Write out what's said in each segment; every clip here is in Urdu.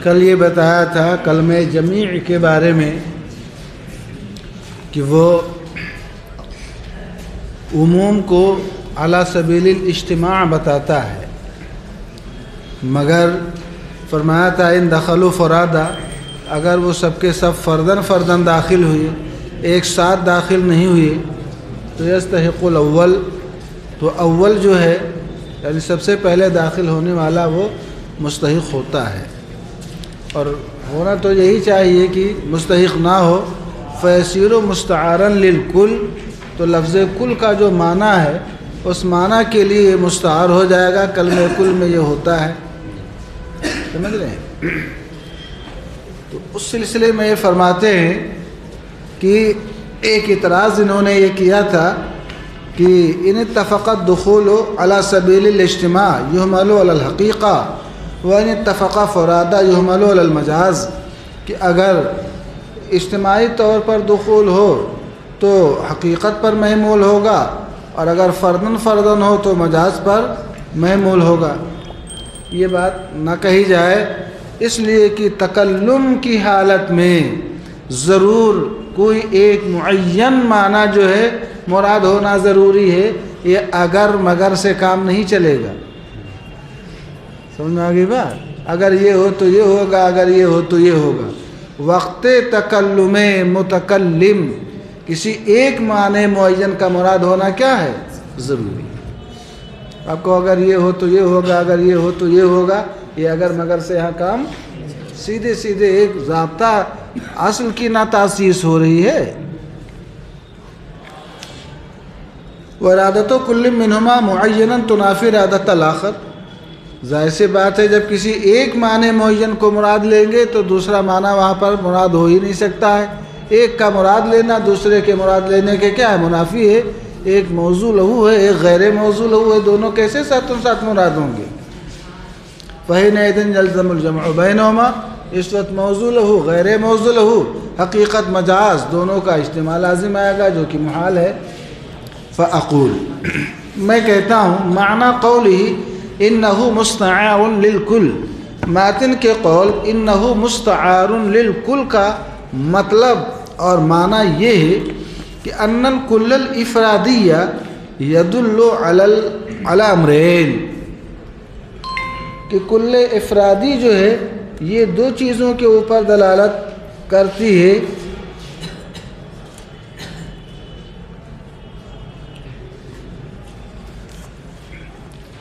کل یہ بتایا تھا کلمہ جمیع کے بارے میں کہ وہ عموم کو علی سبیل الاجتماع بتاتا ہے، مگر فرمایا تھا ان دخلوا فرادا، اگر وہ سب کے سب فردن داخل ہوئے، ایک ساتھ داخل نہیں ہوئے تو یستحق الاول، تو اول جو ہے یعنی سب سے پہلے داخل ہونے والا وہ مستحق ہوتا ہے، اور ہونا تو یہی چاہیے کہ مستحق نہ ہو۔ فیصیر مستعارا للکل، تو لفظ کل کا جو معنی ہے اس معنی کے لیے یہ مستعار ہو جائے گا، کلمہ کل میں یہ ہوتا ہے، سمجھ رہے ہیں؟ تو اس سلسلے میں یہ فرماتے ہیں کہ ایک اعتراض انہوں نے یہ کیا تھا کہ ان اتفق الدخول علی سبیل الاجتماع یحمل علی الحقیقہ وان اتفق فرادا یحمل علی المجاز، کہ اگر اجتماعی طور پر دخول ہو تو حقیقت پر محمول ہوگا، اور اگر فردن ہو تو مجاز پر محمول ہوگا۔ یہ بات نہ کہی جائے اس لیے کہ تکلم کی حالت میں ضرور کوئی ایک معین معنی جو ہے مراد ہونا ضروری ہے، یہ اگر مگر سے کام نہیں چلے گا۔ سمجھ میں آگئی بات؟ اگر یہ ہو تو یہ ہوگا، اگر یہ ہو تو یہ ہوگا۔ وقت تکلم متکلم کسی ایک معنی معین کا مراد ہونا کیا ہے؟ ضروری۔ آپ کو اگر یہ ہو تو یہ ہوگا، اگر یہ ہو تو یہ ہوگا، یہ اگر مگر سے یہاں کام سیدھے ایک ضابطہ اصل کی نہ تاسیس ہو رہی ہے۔ وَإِرَادَةُ كُلٍّ مِّنْهُمَا مُعَيَّنًا تُنَافِي إِرَادَةَ الْآخَرِ، ظاہر سی بات ہے جب کسی ایک معنی معین کو مراد لیں گے تو دوسرا معنی وہاں پر مراد ہو ہی نہیں سکتا ہے۔ ایک کا مراد لینا دوسرے کے مراد لینے کے کیا ہے؟ منافی ہے۔ ایک موضوع لہو ہے، ایک غیر موضوع لہو ہے، دونوں کیسے ساتھ مراد ہوں گے؟ فَحِينَئِذٍ يَلْزَمُ الْجَمْعُ بَيْنَهُمَا، اس وقت موضوع لہو غیر موضوع لہو حقیقت مجاز دونوں کا اجتماع لازم آئے گا، جو کہ محال ہے۔ فَأَقُولُ، میں کہتا ہوں معنی قوله انہو مستعار للکل، ماتن کے قول انہو مستعار للکل کا مطلب اور معنی یہ ہے کہ ان الکل الافرادیہ یدل علی امرین، کہ کل افرادی جو ہے یہ دو چیزوں کے اوپر دلالت کرتی ہے۔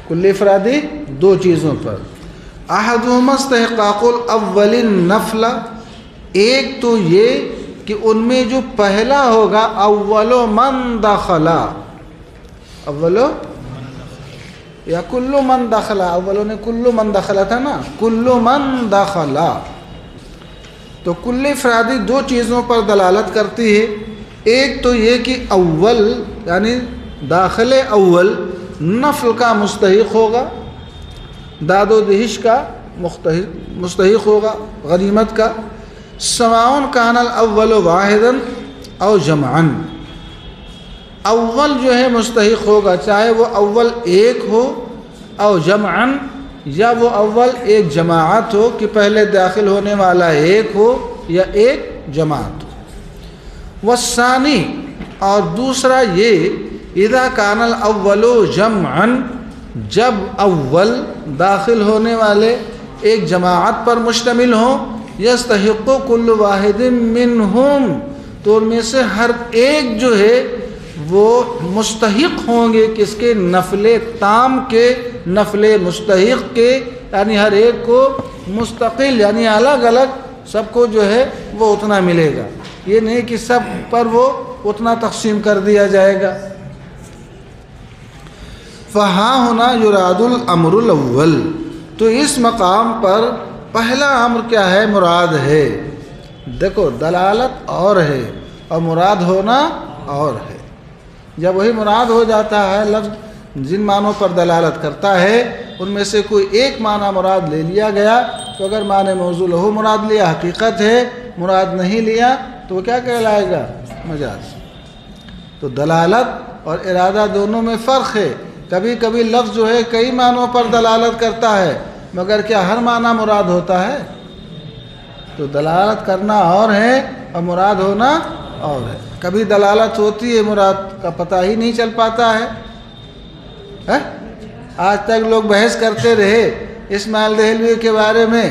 کل افرادی دو چیزوں پر، احدہما استحقاق الاول النفل، ایک تو یہ کہ ان میں جو پہلا ہوگا اول من دخلا، اولو یا کل من دخلا، اولوں نے کل من دخلا تھا نا، کل من دخلا، تو کل افرادی دو چیزوں پر دلالت کرتی ہے۔ ایک تو یہ کہ اول یعنی داخل اول نفل کا مستحق ہوگا، داد و دہش کا مستحق ہوگا، غنیمت کا۔ سواء کان الاول واحدا او جمعا، اول جو ہے مستحق ہوگا چاہے وہ اول ایک ہو او جمعا، یا وہ اول ایک جماعت ہو کہ پہلے داخل ہونے والا ایک ہو یا ایک جماعت ہو۔ والثانی، اور دوسرا یہ اذا کان الاول جمعا، جب اول داخل ہونے والے ایک جماعت پر مشتمل ہوں، یستحق کل واحد منہم، تو ان میں سے ہر ایک جو ہے وہ مستحق ہوں گے کس کے؟ نفل تام کے، نفل مستحق کے، یعنی ہر ایک کو مستقل یعنی الگ الگ سب کو جو ہے وہ اتنا ملے گا، یہ نہیں کہ سب پر وہ اتنا تقسیم کر دیا جائے گا۔ فہاں ہونا یراد الامر الاول، تو اس مقام پر پہلا امر کیا ہے؟ مراد ہے۔ دیکھو دلالت اور ہے اور مراد ہونا اور ہے۔ جب وہی مراد ہو جاتا ہے، لفظ جن معنوں پر دلالت کرتا ہے ان میں سے کوئی ایک معنی مراد لے لیا گیا تو اگر معنی موضوع ہو مراد لیا حقیقت ہے، مراد نہیں لیا تو وہ کیا کہلائے گا؟ مجاز۔ تو دلالت اور ارادہ دونوں میں فرق ہے۔ کبھی کبھی لفظ جو ہے کئی معنوں پر دلالت کرتا ہے، مگر کیا ہر معنی مراد ہوتا ہے؟ تو دلالت کرنا اور ہے اور مراد ہونا اور ہے. کبھی دلالت ہوتی ہے مراد کا پتہ ہی نہیں چل پاتا ہے. آج تک لوگ بحث کرتے رہے اسماعیل دہلوی کے بارے میں،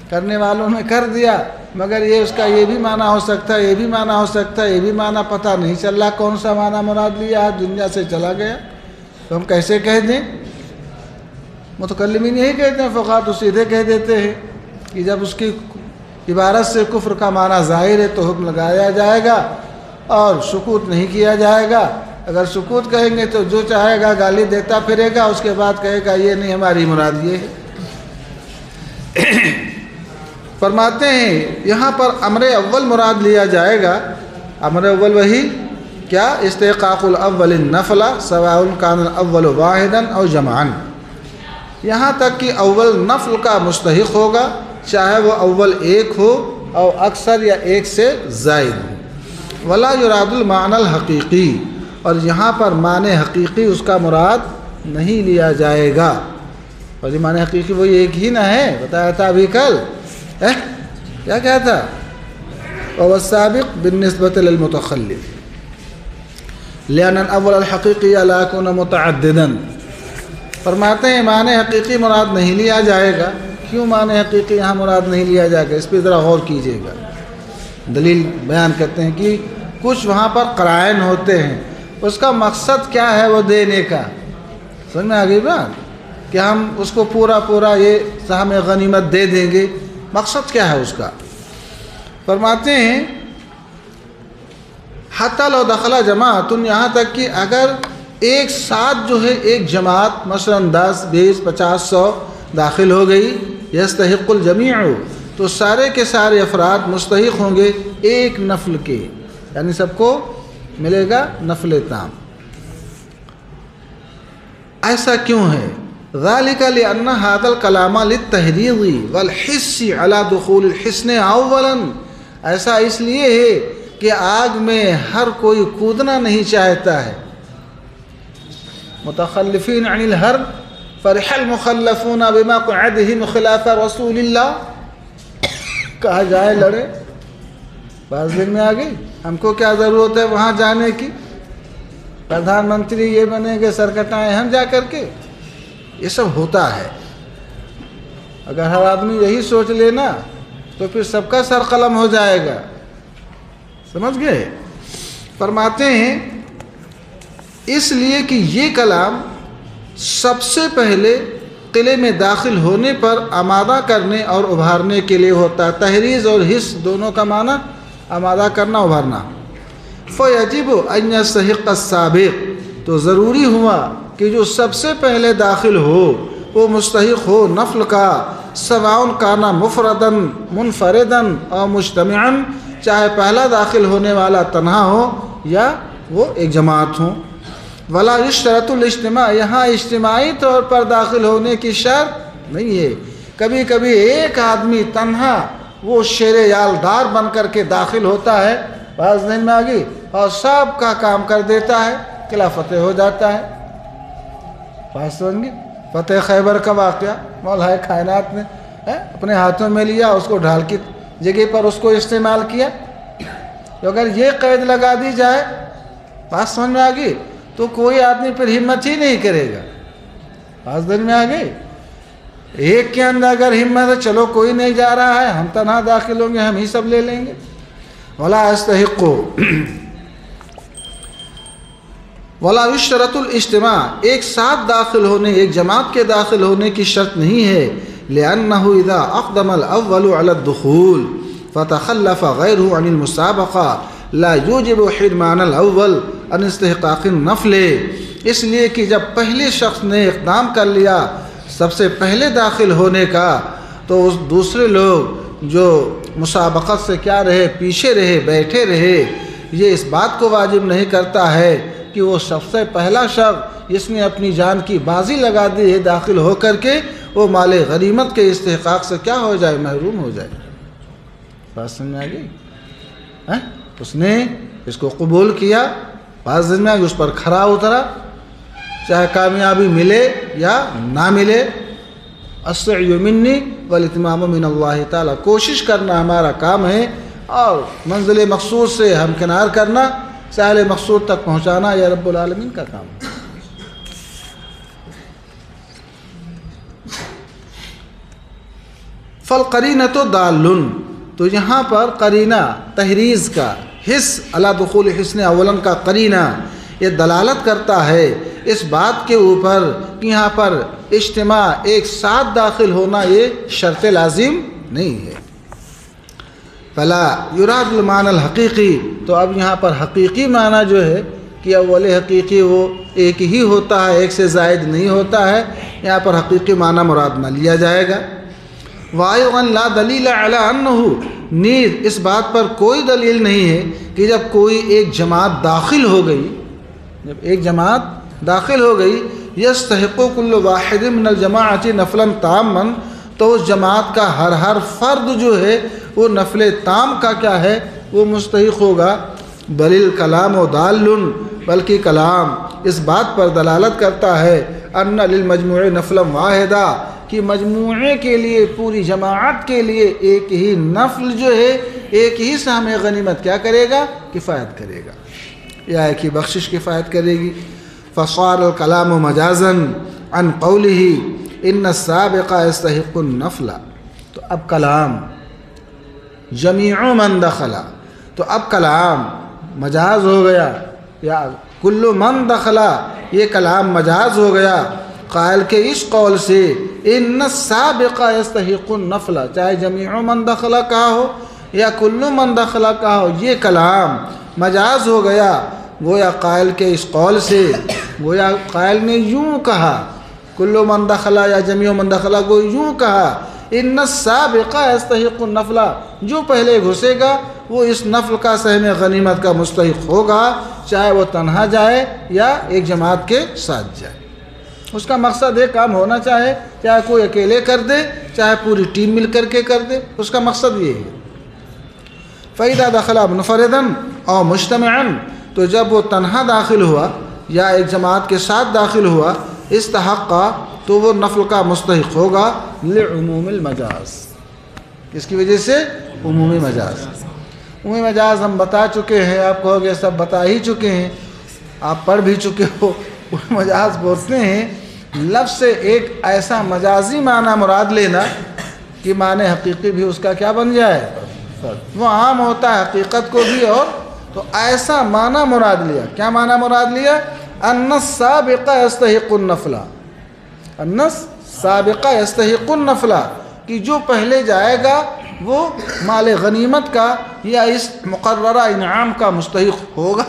کرنے والوں نے کر دیا، مگر یہ اس کا یہ بھی معنی ہو سکتا ہے، یہ بھی معنی ہو سکتا ہے، یہ بھی معنی پتہ نہیں چل رہا کون سا معنی مراد لیا، آج دنیا سے چلا گیا. تو ہم کیسے کہہ دیں؟ متکلمین یہی کہتے ہیں، فقہا تو سیدھے کہہ دیتے ہیں کہ جب اس کی عبارت سے کفر کا معنی ظاہر ہے تو حکم لگایا جائے گا اور سکوت نہیں کیا جائے گا. اگر سکوت کہیں گے تو جو چاہے گا گالی دیتا پھرے گا، اس کے بعد کہے گا یہ نہیں ہماری مراد یہ ہے. فرماتے ہیں یہاں پر امر اول مراد لیا جائے گا. امر اول وہی کیا؟ استحقاق الاول النفل سواء کان الاول واحدا او جمعا، یہاں تک کہ اول نفل کا مستحق ہوگا چاہے وہ اول ایک ہو اور اکثر یا ایک سے زائد ہو. ولا یراد المعنی الحقیقی، اور یہاں پر معنی حقیقی اس کا مراد نہیں لیا جائے گا. اور یہ معنی حقیقی وہی ایک ہی نہ ہے، بتایا تھا ابھی کل. کیا کہا تھا؟ والسابق بالنسبة للمتخلف لأن الأول الحقیقی لا يكون متعددا. فرماتے ہیں معنی حقیقی مراد نہیں لیا جائے گا. کیوں معنی حقیقی یہاں مراد نہیں لیا جائے گا؟ اس پہ ذرا غور کیجئے گا. دلیل بیان کرتے ہیں کہ کچھ وہاں پر قرائن ہوتے ہیں، اس کا مقصد کیا ہے وہ دینے کا. سمجھ میں آ گئی بات کہ ہم اس کو پورا یہ سہم غنیمت دے دیں گے، مقصد کیا ہے اس کا؟ فرماتے ہیں حتی لو دخل جماعت، یہاں تک کہ اگر ایک ساتھ جو ہے ایک جماعت مثلا 10 20 50 100 داخل ہو گئی، یستحق الجمیع، تو سارے کے سارے افراد مستحق ہوں گے ایک نفل کے، یعنی سب کو ملے گا نفل تام. ایسا کیوں ہے؟ ذالک لأن هذا الکلام للتحریض والحث على دخول الحصن اولا، ایسا اس لیے ہے کہ آگ میں ہر کوئی کودنا نہیں چاہتا ہے. متخلفین عن الحرب فرح المخلفون بما قعدهم خلاف رسول اللہ، کہا جائے لڑے. بعض دن میں آ گئی، ہم کو کیا ضرورت ہے وہاں جانے کی؟ پردھان منتری یہ بنے گے، سرکٹائیں ہم جا کر کے. یہ سب ہوتا ہے. اگر ہر آدمی یہی سوچ لینا تو پھر سب کا سر قلم ہو جائے گا. سمجھ گئے؟ فرماتے ہیں اس لیے کہ یہ کلام سب سے پہلے قلعے میں داخل ہونے پر آمادہ کرنے اور ابھارنے کے لیے ہوتا ہے. تحریض اور حس دونوں کا معنی آمادہ کرنا، ابھارنا. فَيَجِبُ أَن يَسْتَحِقَّ السَّابِقُ، تو ضروری ہوا کہ جو سب سے پہلے داخل ہو وہ مستحق ہو نفل کا، سواء کان مفردا منفردا اور مجتمعا، چاہے پہلا داخل ہونے والا تنہا ہو یا وہ ایک جماعت ہو. ولا یشترط الاجتماع، یہاں اجتماعی طور پر داخل ہونے کی شرط نہیں ہے. کبھی کبھی ایک آدمی تنہا وہ شیر یالدار بن کر کے داخل ہوتا ہے، بعض دن میں آگئی، اور سب کا کام کر دیتا ہے، قلعہ فتح ہو جاتا ہے. بات سمجھ گے؟ فتح خیبر کا واقعہ مولا کائنات نے اپنے ہاتھوں میں لیا، اس کو ڈھال کی جگہ پر اس کو استعمال کیا. تو اگر یہ قید لگا دی جائے، بات سمجھ میں آ گئی، تو کوئی آدمی پھر ہمت ہی نہیں کرے گا. بات دن میں آ گئی، ایک کے اندر اگر ہمت ہے چلو کوئی نہیں جا رہا ہے، ہم تنہا داخل ہوں گے، ہم ہی سب لے لیں گے. ولا یستحق ولا یشترط الاجتماع، ایک ساتھ داخل ہونے، ایک جماعت کے داخل ہونے کی شرط نہیں ہے. لأنه اذا اقدم الاول على الدخول فتخلف غيره عن المسابقة لا يوجب حرمان الاول عن استحقاق النفل، اس لیے کہ جب پہلے شخص نے اقدام کر لیا سب سے پہلے داخل ہونے کا، تو اس دوسرے لوگ جو مسابقت سے کیا رہے، پیچھے رہے، بیٹھے رہے، یہ اس بات کو واجب نہیں کرتا ہے کہ وہ سب سے پہلا شخص جس نے اپنی جان کی بازی لگا دی ہے داخل ہو کر کے وہ مال غنیمت کے استحقاق سے کیا ہو جائے، محروم ہو جائے. بات سمجھ میں آ گئی؟ اس نے اس کو قبول کیا، بعض دن میں اس پر کھرا اترا، چاہے کامیابی ملے یا نہ ملے. السعی منی والاتمام من اللہ تعالیٰ، کوشش کرنا ہمارا کام ہے، اور منزل مقصود سے ہمکنار کرنا، ساحل مقصود تک پہنچانا یہ رب العالمین کا کام ہے۔ فالقرینۃ دال، تو یہاں پر قرینہ تحریز کا حس علی دخول حسن اولاً کا قرینہ یہ دلالت کرتا ہے اس بات کے اوپر کہ یہاں پر اجتماع ایک ساتھ داخل ہونا یہ شرط لازم نہیں ہے۔ فلا یراد المعنی الحقیقی، تو اب یہاں پر حقیقی معنی جو ہے کہ اول حقیقی وہ ایک ہی ہوتا ہے، ایک سے زائد نہیں ہوتا ہے، یہاں پر حقیقی معنی مراد نہ لیا جائے گا۔ وَأَيْضًا لَا دَلِيلَ عَلَىٰ أَنَّهُ، نیز اس بات پر کوئی دلیل نہیں ہے کہ جب کوئی ایک جماعت داخل ہو گئی، جب ایک جماعت داخل ہو گئی، يَسْتَحِقُّ كُلُّ وَاحِدٍ مِّنَ الْجَمَاعَةِ نَفْلًا تَامًّا، تو اس جماعت کا ہر فرد جو ہے وہ نفل تام کا کیا ہے وہ مستحق ہوگا۔ بل الکلام و دال، بلکہ کلام اس بات پر دلالت کرتا ہے ان للمجموع نفلا واحدہ، کہ مجموعے کے لیے، پوری جماعت کے لیے ایک ہی نفل جو ہے، ایک ہی سہم غنیمت کیا کرے گا، کفایت کرے گا، یا ایک ہی بخشش کفایت کرے گی۔ فصار الکلام مجازا عن قوله ان السابق يستحق النفل، تو اب کلام جمیع من دخل، تو اب کلام مجاز ہو گیا، یا کل من دخل یہ کلام مجاز ہو گیا قائل کے اس قول سے ان السابق يستحق النفل، چاہے جمیع من دخل کہا ہو یا کل من دخل کہا ہو، یہ کلام مجاز ہو گیا گویا قائل کے اس قول سے، گویا قائل نے یوں کہا کل من دخل یا جمیع من دخل، گو یوں کہا ان السابق يستحق النفل، جو پہلے گھسے گا وہ اس نفل کا سہم غنیمت کا مستحق ہوگا، چاہے وہ تنہا جائے یا ایک جماعت کے ساتھ جائے۔ اس کا مقصد ایک کام ہونا چاہے کوئی اکیلے کر دے، چاہے پوری ٹیم مل کر کے کر دے، اس کا مقصد یہ ہے۔ فَإِذَا دَخَلَ مُنْفَرِدًا أَوْ مُجْتَمِعًا، تو جب وہ تنہا داخل ہوا یا ایک جماعت کے ساتھ داخل ہوا، استحقا، تو وہ نفل کا مستحق ہوگا لعموم المجاز، کس کی وجہ سے؟ عمومی مجاز۔ عمومی مجاز ہم بتا چکے ہیں، آپ کہو گے سب بتا ہی چکے ہیں، آپ پڑھ بھی چکے ہو۔ مجاز بولتے ہیں لفظ سے ایک ایسا مجازی معنی مراد لینا کہ معنی حقیقی بھی اس کا کیا بن جائے، وہ عام ہوتا ہے حقیقت کو بھی، اور تو ایسا معنی مراد لیا۔ کیا معنی مراد لیا؟ ان السابق يستحق النفل، ان السابق يستحق النفل، کہ جو پہلے جائے گا وہ مال غنیمت کا یا اس مقررہ انعام کا مستحق ہوگا،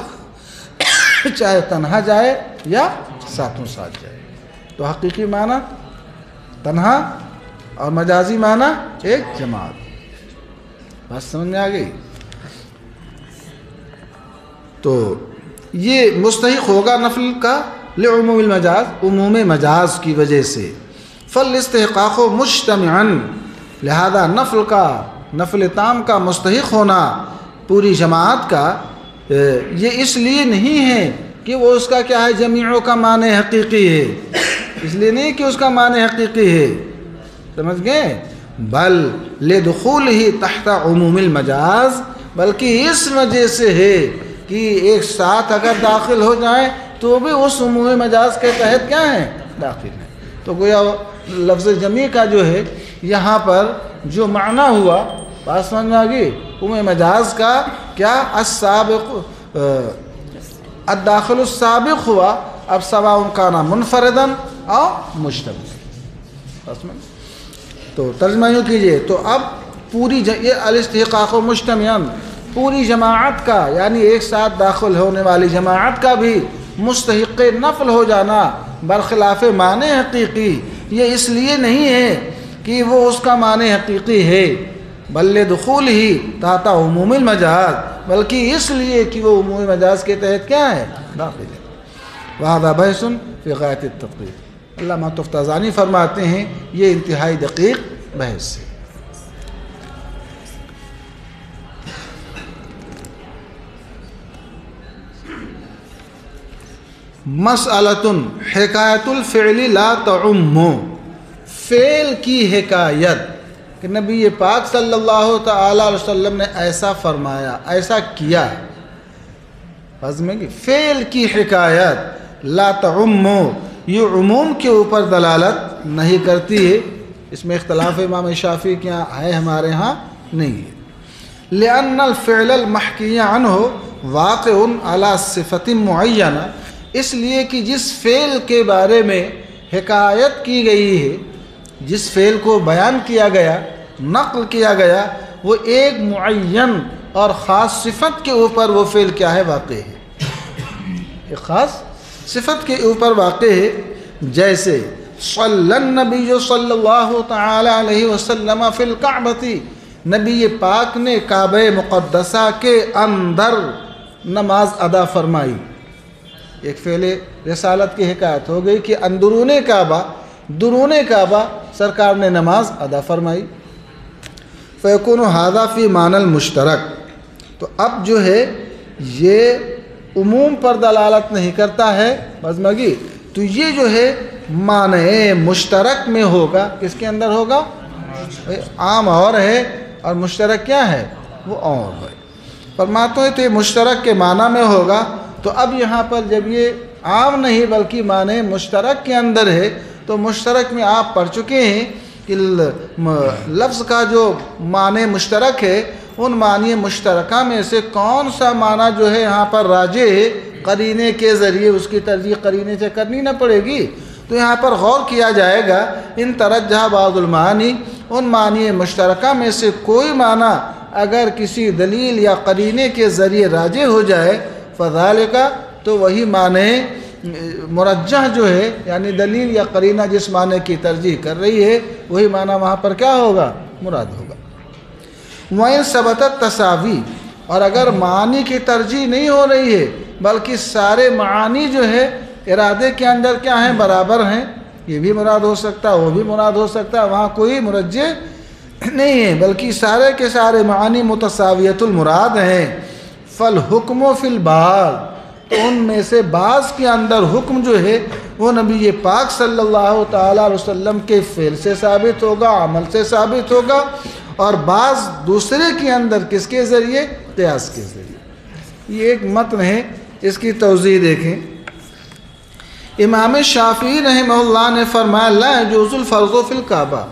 چاہے تنہا جائے یا ساتھوں ساتھ جائے۔ تو حقیقی معنی تنہا اور مجازی معنی ایک جماعت، بات سمجھ میں آ گئی؟ تو یہ مستحق ہوگا نفل کا لعموم المجاز، عموم مجاز کی وجہ سے۔ فالاستحقاق مجتمعا، لہذا نفل کا، نفل تام کا مستحق ہونا پوری جماعت کا یہ اس لیے نہیں ہے کہ وہ اس کا کیا ہے، جمیعوں کا معنی حقیقی ہے، اس لیے نہیں کہ اس کا معنی حقیقی ہے، سمجھ گئے؟ بل لدخولہ تحت عموم المجاز، بلکہ اس وجہ سے ہے کہ ایک ساتھ اگر داخل ہو جائیں تو بھی اس عموم مجاز کے تحت کیا ہیں، داخل ہیں۔ تو گویا لفظ جمیع کا جو ہے یہاں پر جو معنی ہوا، بات سمجھ میں آ گئی؟ عموم مجاز کا کیا، السابق، الداخل السابق ہوا، اب سواء کان منفردا او مجتمع۔ تو ترجمہ یوں کیجئے، تو اب پوری یہ الاستحقاق مجتمعا، پوری جماعت کا یعنی ایک ساتھ داخل ہونے والی جماعت کا بھی مستحق نفل ہو جانا برخلاف معنی حقیقی، یہ اس لیے نہیں ہے کہ وہ اس کا معنی حقیقی ہے، بل دخول ہی تحت عموم المجاز، بلکہ اس لیے کہ وہ عموم مجاز کے تحت کیا ہے، داخل ہے۔ وَهَذَا بَحْثٌ فِي غَایَةِ التَّدْقِیق، علامہ تفتازانی فرماتے ہیں یہ انتہائی دقیق بحث ہے۔ مسئلۃ حکایت الفعل لا تعم، فعل کی حکایت کہ نبی پاک صلی اللہ تعالی علیہ وسلم نے ایسا فرمایا، ایسا کیا، میں کہ فعل کی حکایت لا تعم، یہ عموم کے اوپر دلالت نہیں کرتی ہے۔ اس میں اختلاف امام شافعی کے یہاں ہے، ہمارے ہاں نہیں ہے۔ لأن الفعل المحکی عنہ واقع علی صفت معینہ، اس لیے کہ جس فعل کے بارے میں حکایت کی گئی ہے، جس فعل کو بیان کیا گیا، نقل کیا گیا، وہ ایک معین اور خاص صفت کے اوپر وہ فعل کیا ہے، واقع ہے، ایک خاص صفت کے اوپر واقع ہے۔ جیسے صلی النبی صلی اللہ تعالی علیہ وسلم فی الکعبۃ، نبی پاک نے کعبہ مقدسہ کے اندر نماز ادا فرمائی۔ ایک فعل رسالت کی حکایت ہو گئی کہ اندرون کعبہ، درون کعبہ سرکار نے نماز ادا فرمائی۔ فیکون ھذا فی معنی المشترک، تو اب جو ہے یہ عموم پر دلالت نہیں کرتا ہے بزمگی، تو یہ جو ہے معنی مشترک میں ہوگا۔ کس کے اندر ہوگا؟ عام اور ہے اور مشترک کیا ہے؟ وہ اور ہے۔ فرماتے ہیں تو یہ مشترک کے معنی میں ہوگا۔ تو اب یہاں پر جب یہ عام نہیں بلکہ معنی مشترک کے اندر ہے، تو مشترک میں آپ پڑھ چکے ہیں کہ لفظ کا جو معنی مشترک ہے، ان معنی مشترکہ میں سے کون سا معنی جو ہے یہاں پر راجح ہے، قرینے کے ذریعے اس کی ترجیح قرینے سے کرنی نہ پڑے گی۔ تو یہاں پر غور کیا جائے گا، ان ترجح بعض المعانی، ان معنی مشترکہ میں سے کوئی معنی اگر کسی دلیل یا قرینے کے ذریعے راجح ہو جائے، فذالک، تو وہی معنی مرجح جو ہے، یعنی دلیل یا قرینہ جس معنی کی ترجیح کر رہی ہے، وہی معنی وہاں پر کیا ہوگا؟ مراد ہوگا۔ وَإِن ثَبَتَتْ تَسَاوِی، اور اگر معانی کی ترجیح نہیں ہو رہی ہے بلکہ سارے معانی جو ہے ارادے کے اندر کیا ہیں؟ برابر ہیں، یہ بھی مراد ہو سکتا ہے، وہ بھی مراد ہو سکتا ہے، وہاں کوئی مرجح نہیں ہے بلکہ سارے کے سارے معانی متساویت المراد ہیں۔ فالحکم فی البعض، تو ان میں سے بعض کے اندر حکم جو ہے وہ نبی پاک صلی اللہ تعالی علیہ وسلم کے فعل سے ثابت ہوگا، عمل سے ثابت ہوگا، اور بعض دوسرے کے اندر کس کے ذریعے؟ قیاس کے ذریعے۔ یہ ایک متن ہے، اس کی توضیح دیکھیں۔ امام شافعی رحمہ اللہ نے فرمایا لا يجوز الفرض فی الکعبہ،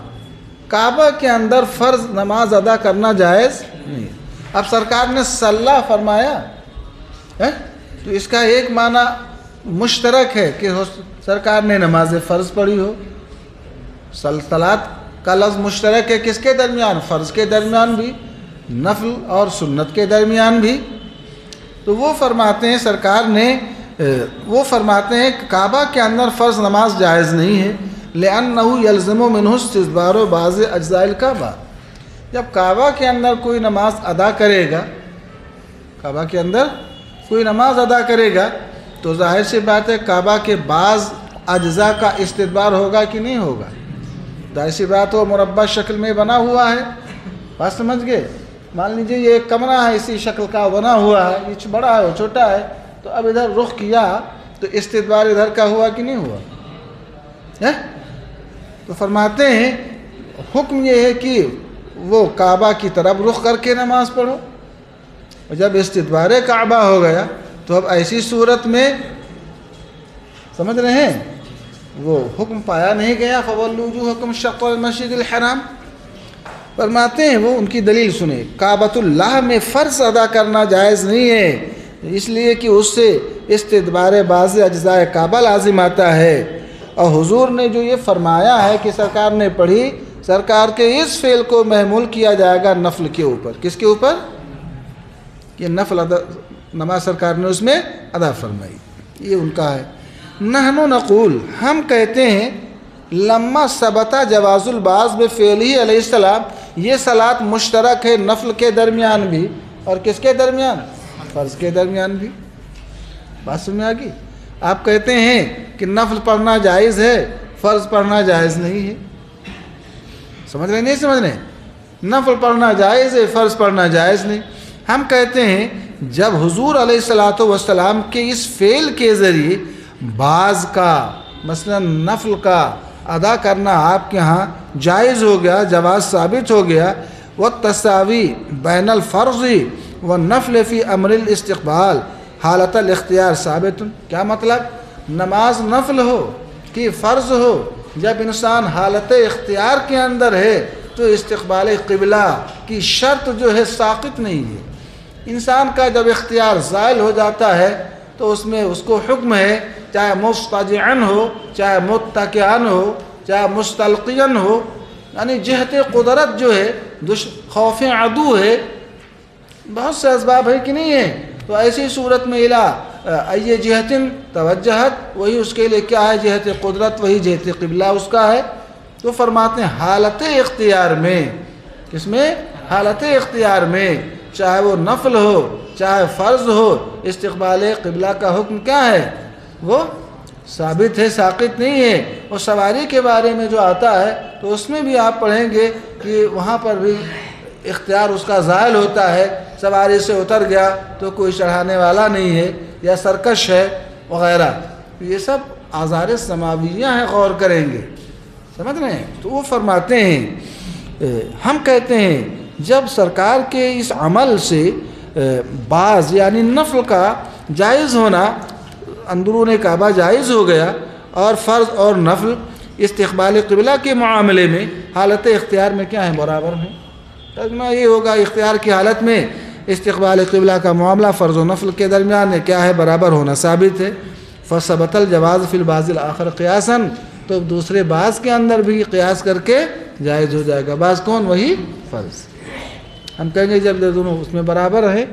کعبہ کے اندر فرض نماز ادا کرنا جائز نہیں۔ اب سرکار نے صلی فرمایا ہے تو اس کا ایک معنی مشترک ہے کہ سرکار نے نماز فرض پڑھی ہو۔ صلاۃ کا لفظ مشترک ہے کس کے درمیان؟ فرض کے درمیان بھی، نفل اور سنت کے درمیان بھی۔ تو وہ فرماتے ہیں سرکار نے، وہ فرماتے ہیں کہ کعبہ کے اندر فرض نماز جائز نہیں ہے، لأنه يلزم منه استدبار بعض اجزاء الکعبہ، جب کعبہ کے اندر کوئی نماز ادا کرے گا، کعبہ کے اندر کوئی نماز ادا کرے گا تو ظاہر سی بات ہے کعبہ کے بعض اجزاء کا استدبار ہوگا کہ نہیں ہوگا؟ ظاہر سی بات ہو مربع شکل میں بنا ہوا ہے، بات سمجھ گئے؟ مان لیجئے یہ ایک کمرہ ہے اسی شکل کا بنا ہوا ہے، یہ بڑا ہے وہ چھوٹا ہے، تو اب ادھر رخ کیا تو استدبار ادھر کا ہوا کہ نہیں ہوا؟ تو فرماتے ہیں حکم یہ ہے کہ وہ کعبہ کی طرف رخ کر کے نماز پڑھو، اور جب استدبار کعبہ ہو گیا تو اب ایسی صورت میں سمجھ رہے ہیں وہ حکم پایا نہیں گیا، فَوَلُّوا وُجُوهَكُمْ شَطْرَ الْمَسْجِدِ الْحَرَامِ۔ فرماتے ہیں وہ ان کی دلیل سنیں، کعبۃ اللہ میں فرض ادا کرنا جائز نہیں ہے، اس لیے کہ اس سے استدبار بعض اجزاء کعبہ لازم آتا ہے، اور حضور نے جو یہ فرمایا ہے کہ سرکار نے پڑھی، سرکار کے اس فعل کو محمول کیا جائے گا نفل کے اوپر۔ کس کے اوپر؟ کہ نفل نماز سرکار نے اس میں ادا فرمائی، یہ ان کا ہے۔ نحن نقول، ہم کہتے ہیں لما ثبت جواز البعض بفعلہ علیہ السلام، یہ صلاۃ مشترک ہے نفل کے درمیان بھی اور کس کے درمیان؟ فرض کے درمیان بھی۔ بات سمجھ آ گئی؟ آپ کہتے ہیں کہ نفل پڑھنا جائز ہے، فرض پڑھنا جائز نہیں ہے، سمجھ رہے نہیں سمجھ رہے؟ نفل پڑھنا جائز ہے، فرض پڑھنا جائز نہیں۔ ہم کہتے ہیں جب حضور علیہ الصلوۃ والسلام کے اس فعل کے ذریعے بعض کا، مثلا نفل کا ادا کرنا آپ کے ہاں جائز ہو گیا، جواز ثابت ہو گیا۔ والتساوی بین الفرض والنفل فی امر الاستقبال حالت الاختیار ثابت۔ کیا مطلب؟ نماز نفل ہو کہ فرض ہو، جب انسان حالت اختیار کے اندر ہے تو استقبال قبلہ کی شرط جو ہے ساقط نہیں ہے۔ انسان کا جب اختیار زائل ہو جاتا ہے تو اس میں اس کو حکم ہے، چاہے مضطجعاً ہو، چاہے متکئاً ہو، چاہے مستلقیاً ہو، یعنی جہت قدرت جو ہے خوف عدو ہے، بہت سے اسباب ہے کہ نہیں ہے، تو ایسی صورت میں ای جہت توجہت، وہی اس کے لیے کیا ہے جہت قدرت، وہی جہت قبلہ اس کا ہے۔ تو فرماتے ہیں حالت اختیار میں، کس میں؟ حالت اختیار میں، چاہے وہ نفل ہو چاہے فرض ہو، استقبال قبلہ کا حکم کیا ہے؟ وہ ثابت ہے، ساقط نہیں ہے۔ اور سواری کے بارے میں جو آتا ہے تو اس میں بھی آپ پڑھیں گے کہ وہاں پر بھی اختیار اس کا زائل ہوتا ہے، سواری سے اتر گیا تو کوئی چڑھانے والا نہیں ہے یا سرکش ہے وغیرہ، یہ سب آزار سماویہ ہیں، غور کریں گے، سمجھ رہے ہیں؟ تو وہ فرماتے ہیں ہم کہتے ہیں جب سرکار کے اس عمل سے بعض یعنی نفل کا جائز ہونا اندرون کعبہ جائز ہو گیا، اور فرض اور نفل استقبال قبلہ کے معاملے میں حالت اختیار میں کیا ہیں؟ برابر ہیں۔ ترجمہ یہ ہوگا اختیار کی حالت میں استقبال قبلہ کا معاملہ فرض و نفل کے درمیان میں کیا ہے؟ برابر ہونا ثابت ہے۔ فثبت الجواز فی البعض الاخر قیاسا، تو دوسرے بعض کے اندر بھی قیاس کر کے جائز ہو جائے گا۔ بعض کون؟ وہی فرض۔ ہم کہیں گے جب دونوں اس میں برابر ہے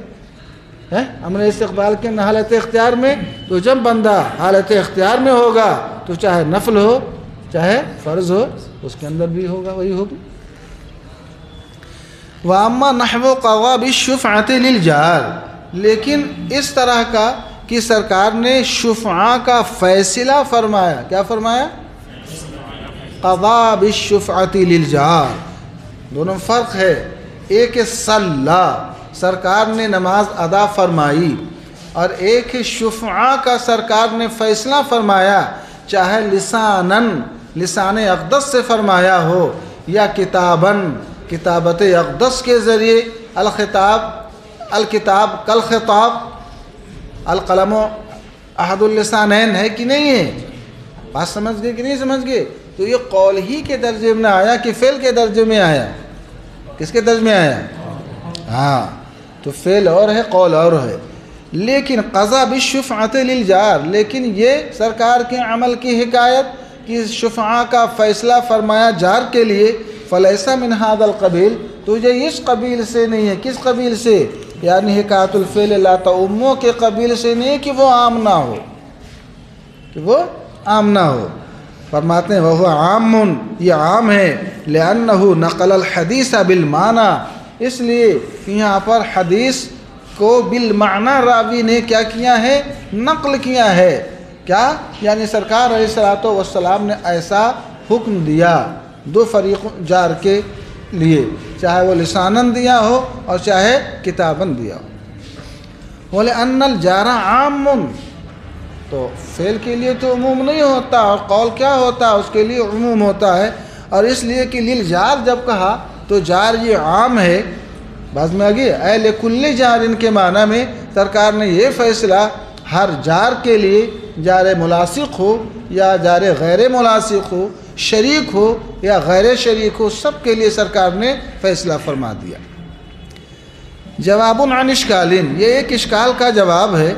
امر استقبال کے حالت اختیار میں، تو جب بندہ حالت اختیار میں ہوگا تو چاہے نفل ہو چاہے فرض ہو اس کے اندر بھی ہوگا وہی حکم۔ وَأَمَّا نَحْوُ قَضَاءِ بِالشُّفْعَةِ لِلْجَارِ، لیکن اس طرح کا کہ سرکار نے شفعہ کا فیصلہ فرمایا، کیا فرمایا؟ قضاء بالشفعۃ للجار، دونوں فرق ہے۔ ایک صلی سرکار نے نماز ادا فرمائی، اور ایک شفعہ کا سرکار نے فیصلہ فرمایا، چاہے لسان اقدس سے فرمایا ہو یا کتابت اقدس کے ذریعے، الکتاب کالخطاب، القلم احد اللسانین ہے کہ نہیں ہے؟ بات سمجھ گئے کہ نہیں سمجھ گئے؟ تو یہ قول ہی کے درجے میں آیا کہ فعل کے درجے میں آیا؟ کس کے درجے میں آیا؟ ہاں، تو فعل اور ہے قول اور ہے۔ لیکن قضا بالشفعۃ للجار، لیکن یہ سرکار کے عمل کی حکایت کہ شفعہ کا فیصلہ فرمایا جار کے لیے، فلیس من ھذا القبیل، تو یہ اس قبیل سے نہیں ہے۔ کس قبیل سے؟ یعنی حکایت الفعل لا تعمو کے قبیل سے نہیں کہ وہ عام نہ ہو، کہ وہ عام نہ ہو۔ فرماتے ہیں وہ عام، یہ عام ہے، لأنہ نقل الحدیث بالمعنی، اس لیے کہ یہاں پر حدیث کو بالمعنی راوی نے کیا کیا ہے؟ نقل کیا ہے۔ کیا؟ یعنی سرکار علیہ الصلوۃ والسلام نے ایسا حکم دیا دو فریق جار کے لیے، چاہے وہ لساناً دیا ہو اور چاہے کتاباً دیا ہو۔ وَلِأَنَّ الْجَارَ عَامٌ، تو فعل کے لیے تو عموم نہیں ہوتا، اور قول کیا ہوتا ہے؟ اس کے لیے عموم ہوتا ہے، اور اس لیے کہ للجار جب کہا تو جار یہ عام ہے، بعض میں آگے اے لکل جار کے معنی میں سرکار نے یہ فیصلہ ہر جار کے لیے، جار ملاصق ہو یا جار غیر ملاصق ہو، شریک ہو یا غیر شریک ہو، سب کے لیے سرکار نے فیصلہ فرما دیا۔ جواب عن اشکال، یہ ایک اشکال کا جواب ہے،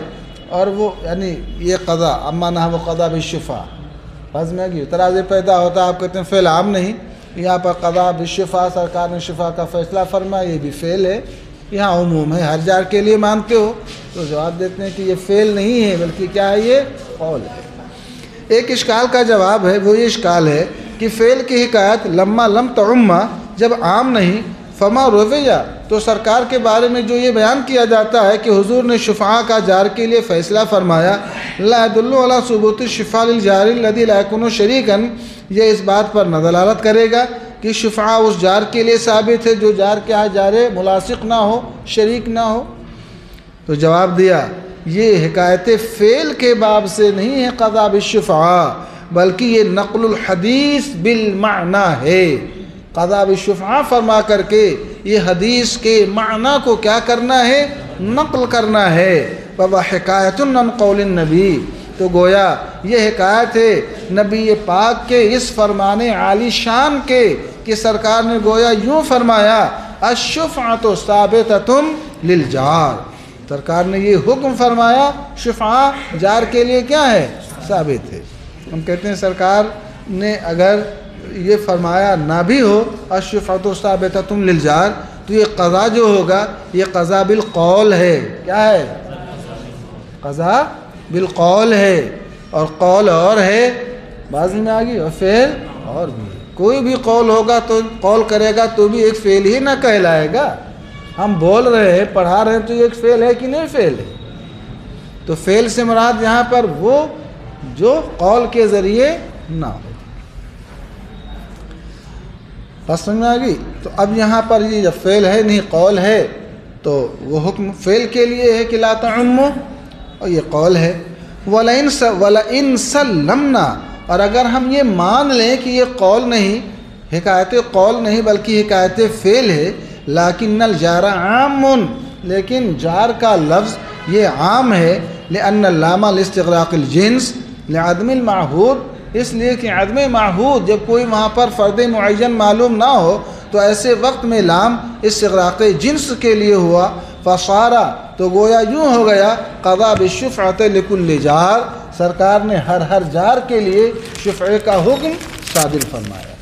اور وہ یعنی یہ قضا اما نحو قضا بالشفعہ، بعض میں آگے تنازع پیدا ہوتا ہے، آپ کہتے ہیں فعل عام نہیں، یہاں پر قضا بالشفعہ سرکار نے شفعہ کا فیصلہ فرمایا، یہ بھی فعل ہے، یہاں عموم ہے، ہر جار کے لیے مانتے ہو، تو جواب دیتے ہیں کہ یہ فعل نہیں ہے بلکہ کیا ہے؟ یہ قول ہے۔ ایک اشکال کا جواب ہے، وہ یہ اشکال ہے کہ فعل کی حکایت لما لم تعم، جب عام نہیں، فما رویہ، تو سرکار کے بارے میں جو یہ بیان کیا جاتا ہے کہ حضور نے شفعہ کا جار کے لیے فیصلہ فرمایا، لا يدل على ثبوت الشفعہ للجار الذي لا يكون شریکا، یہ اس بات پر نہ دلالت کرے گا کہ شفعہ اس جار کے لیے ثابت ہے جو جار کیا ہے؟ جار ملاصق نہ ہو، شریک نہ ہو۔ تو جواب دیا یہ حکایت فعل کے باب سے نہیں ہے قضا بالشفعہ، بلکہ یہ نقل الحدیث بالمعنی ہے۔ قضا بالشفعہ فرما کر کے یہ حدیث کے معنی کو کیا کرنا ہے؟ نقل کرنا ہے۔ وَحِكَایَةٌ عَنْ قَوْلِ النَّبِی، تو گویا یہ حکایت ہے نبی پاک کے اس فرمان عالی شان کے کہ سرکار نے گویا یوں فرمایا الشفعۃ ثابتۃ للجار، سرکار نے یہ حکم فرمایا شفعہ جار کے لیے کیا ہے؟ ثابت ہے۔ ہم کہتے ہیں سرکار نے اگر یہ فرمایا نہ بھی ہو الشفعۃ ثابتۃ للجار تو یہ قضا جو ہوگا یہ قضا بالقول ہے۔ کیا ہے؟ قضا بالقول ہے، اور قول اور ہے بازی میں آگی، اور فعل اور بھی ہے۔ کوئی بھی قول ہوگا تو قول کرے گا تو بھی ایک فعل ہی نہ کہلائے گا۔ ہم بول رہے ہیں پڑھا رہے ہیں تو یہ ایک فعل ہے کہ نہیں فعل ہے؟ تو فعل سے مراد یہاں پر وہ جو قول کے ذریعے نہ ہو۔ بس سمجھ میں آ گئی؟ تو اب یہاں پر یہ جب فعل ہے نہیں قول ہے تو وہ حکم فعل کے لیے ہے کہ لا تعم، اور یہ قول ہے۔ وَلَئِن سَلَّمْنَا، اور اگر ہم یہ مان لیں کہ یہ قول نہیں، حکایت قول نہیں بلکہ حکایت فعل ہے، لیکن الجار عام، لیکن جار کا لفظ یہ عام ہے، لأن اللام لاستغراق الجنس لعدم المعہود، اس لیے کہ عدم معہود جب کوئی وہاں پر فرد معین معلوم نہ ہو تو ایسے وقت میں لام استغراق جنس کے لیے ہوا، فصارا، تو گویا یوں ہو گیا قضا بالشفعۃ لکل جار، سرکار نے ہر جار کے لیے شفعے کا حکم صادر فرمایا۔